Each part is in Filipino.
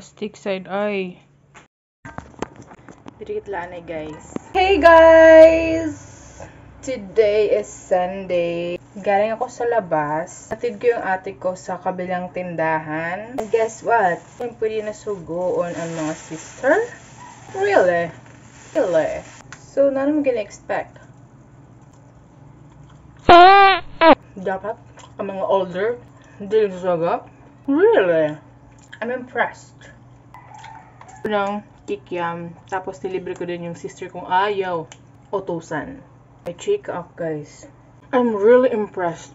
Plastic side eye. Dikit lang guys. Hey guys! Today is Sunday. Galing ako sa labas. Hatid ko yung ate ko sa kabilang tindahan. And guess what? Yung pwede na sugoon ang mga sister? Really? Really? So, na naman gina-expect? Dapat ang mga older hindi nagsasaga? Really? I'm impressed. Unang kikiam. Tapos nilibre ko din yung sister kong ayaw. Utusan. I check up guys. I'm really impressed.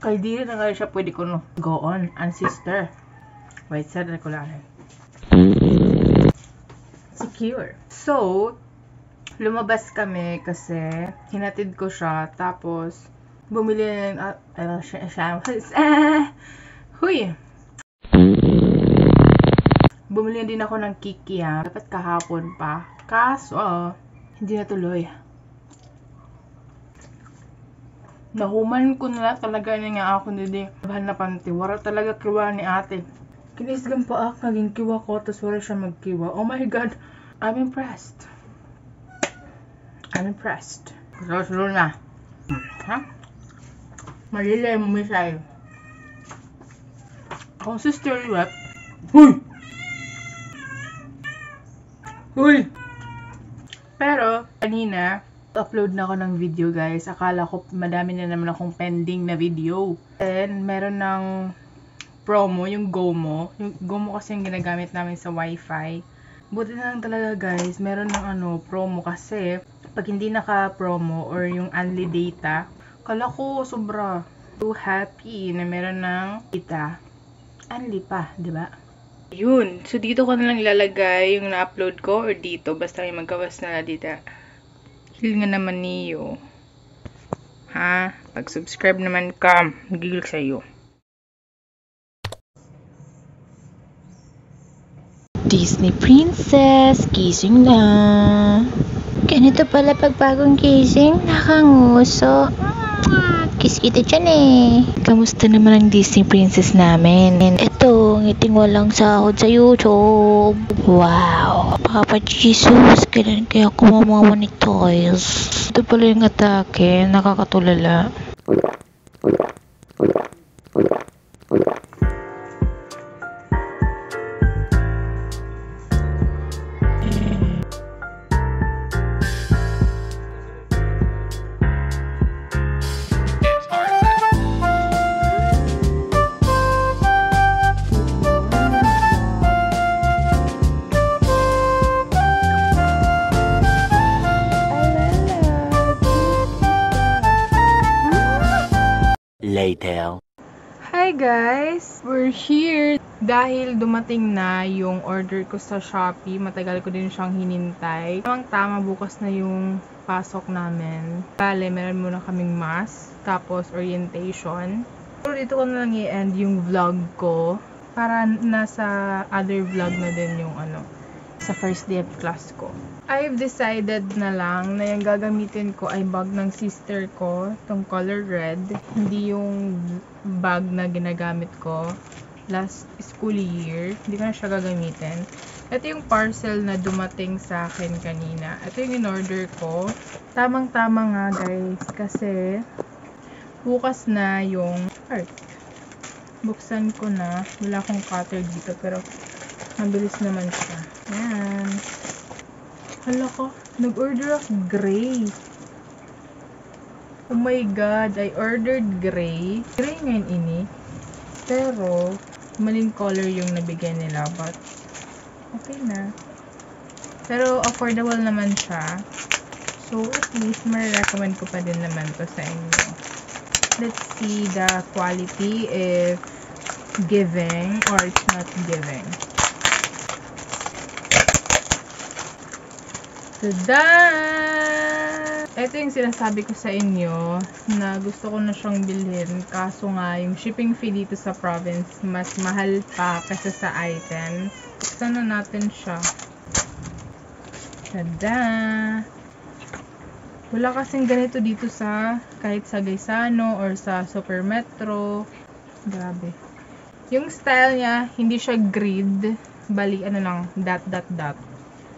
Kay di na nga siya pwede ko no go on ang sister. Wait, sad na ko lang. Secure. So, lumabas kami kasi hinatid ko siya. Tapos, bumili na huy! Bumili din ako ng kikiam. Dapat kahapon pa. Kaso, hindi natuloy. Nahuman ko na talaga niya nga ako hindi. Bahal na panty. Wala talaga kiwa ni ate. Kinisgam pa ako. Naging kiwa ko. Tapos wala siya magkiwa. Oh my God. I'm impressed. I'm impressed. Sunod na. Ha? Malilay mo misay. Akong sister rep. Huy! Huy! Pero, kanina, upload na ako ng video guys. Akala ko madami na naman akong pending na video. And, meron ng promo, yung GOMO. Yung GOMO kasi yung ginagamit namin sa wifi. Buti na lang talaga guys, meron ng promo kasi pag hindi naka-promo or yung only data, kala ko sobra too happy na meron ng data. Only pa, di ba? Yun. So, dito ko na lang ilalagay yung na-upload ko or dito. Basta may magkawas na dito. Hil nga naman niyo. Ha? Pag-subscribe naman ka, magigil sa'yo. Disney Princess, kissing na. Ganito pala pag bagong kissing, nakanguso. Kiss kita dyan eh. Kamusta naman ang Disney Princess namin? Eto, ngiting walang sahod sa YouTube. Wow. Papa Jesus, kailan kaya kumamonetize? Ito pala yung atake, nakakatulala. Later. Hi guys! We're here dahil dumating na yung order ko sa Shopee. Matagal ko din siyang hinintay. Tamang-tama bukas na yung pasok namin. Bale, meron muna kaming mass, tapos orientation. Pero dito ko na lang i-end yung vlog ko para nasa other vlog na din yung sa first day of class ko. I've decided na lang na yung gagamitin ko ay bag ng sister ko, itong color red. Hindi yung bag na ginagamit ko last school year. Hindi ko na siya gagamitin. Ito yung parcel na dumating sa akin kanina. Ito yung in-order ko. Tamang-tama nga guys, kasi bukas na yung art. Buksan ko na. Wala akong cutter dito pero mabilis naman siya. Yan. Hala ko, nag-order ako gray. Oh my God, I ordered gray. Gray ngayon ini. Pero, maling color yung nabigay nila. But, okay na. Pero, affordable naman siya. So, at least, ma-recommend ko pa din naman to sa inyo. Let's see the quality if giving or it's not giving. Tada! Ito yung sinasabi ko sa inyo na gusto ko na siyang bilhin. Kaso nga, yung shipping fee dito sa province mas mahal pa kaysa sa items. Buksan na natin siya. Tada! Wala kasing ganito dito sa kahit sa Gaisano or sa Super Metro. Grabe. Yung style niya, hindi siya grid. Bali, ano lang, dot.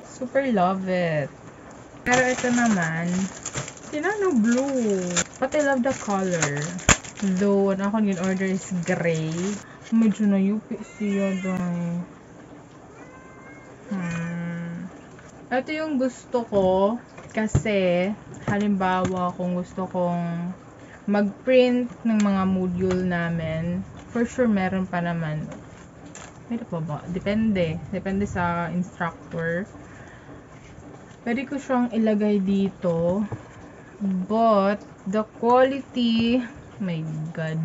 Super love it. Pero ito naman, Tinano blue. But I love the color. Though, ano ako yung order is gray. Medyo na-yupi siya doon. Ito yung gusto ko. Kasi, halimbawa, kung gusto kong mag-print ng mga module namin, for sure, meron pa naman. Meron pa ba? Depende. Depende sa instructor. Pwede ko siyang ilagay dito. But, the quality, my God.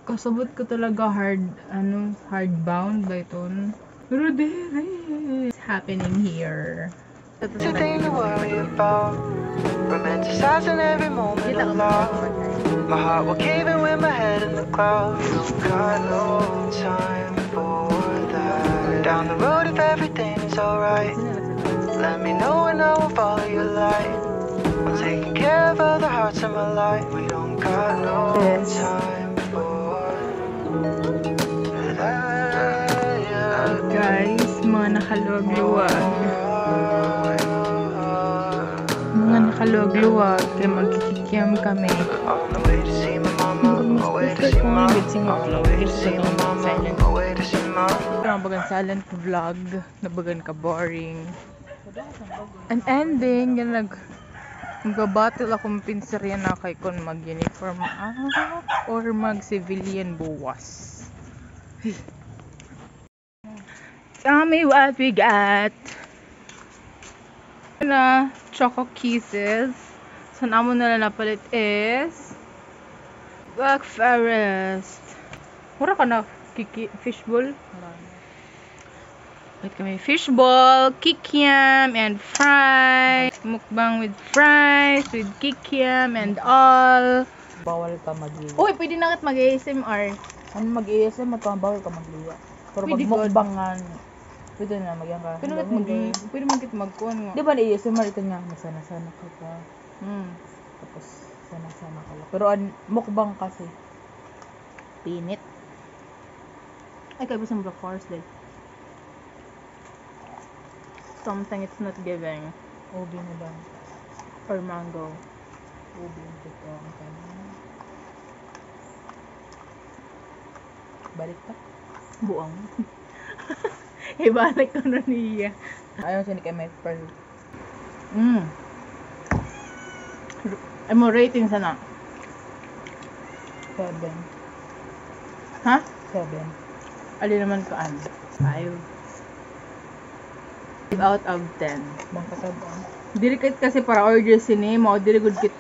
Kasabot ko talaga hardbound ba ito? Pero it's happening here. Everything to worry about, romanticizing every moment of love. My heart will cave in with my head in the clouds. Got no time for that. Down the road if everything's alright, let me know and I will follow your light. I'm taking care of other hearts in my life. We don't got no time for that. Guys, mga nakaluwag-luwag. Mga nakaluwag-luwag. Kaya magkikikiam kami. On the way to see my mama, on my way to see mom. On the way to see my mama, on my way to see mom. Bagan silent vlog. Nabagan ka boring. An ending. Yan magbabattle akong pinsarya na kay kon mag-uniform or mag-civilian buwas. Tell me what we got. Na Choco Kisses. So, namo na napalit is Black Forest. Mura ka na fishbowl? Wait kami. Fishball, kikiam, and fries. Mukbang with fries, with kikiam, and all. Bawal ka mag-liya. Uy, pwede na kat mag-ASMR. Ano mag-ASM, bawal ka mag-liya. Pero Pwede mag-mukbangan, pwede na magyan ka. Pwede man kit mag-kuhan nga. Di ba na-ASMR ito nga, masana-sana ka pa. Tapos, sana-sana ka lang. Pero mukbang kasi. Pinit. Ay, kaya gusto mo Black Forest din. Something it's not giving. Ubi na lang. Or mango. Ubi ang totoo ang kanina. Balik ka? Buang. Ibalik ko na niya. Ayaw siya ni Kemet Pearl. Ay mo rating sana. 7. Ha? 7. Ali naman ka ano? 5 out of 10. Bang kasabang. Dili kit kasi para order sinema o dili good kit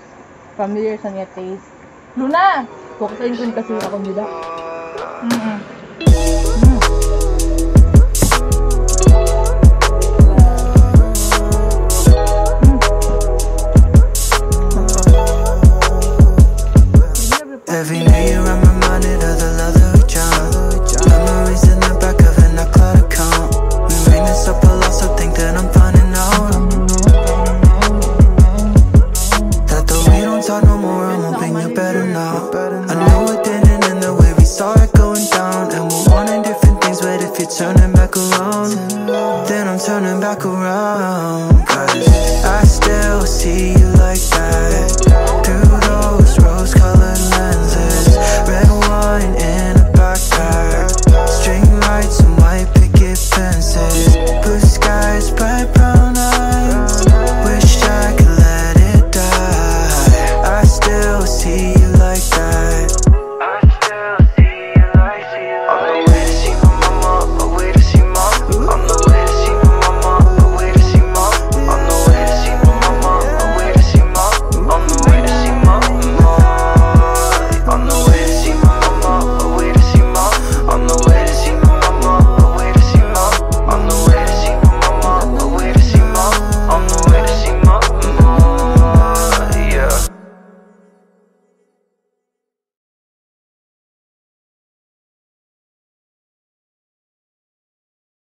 familiar sa niya taste. Luna! Kukain ko kasi ako nila.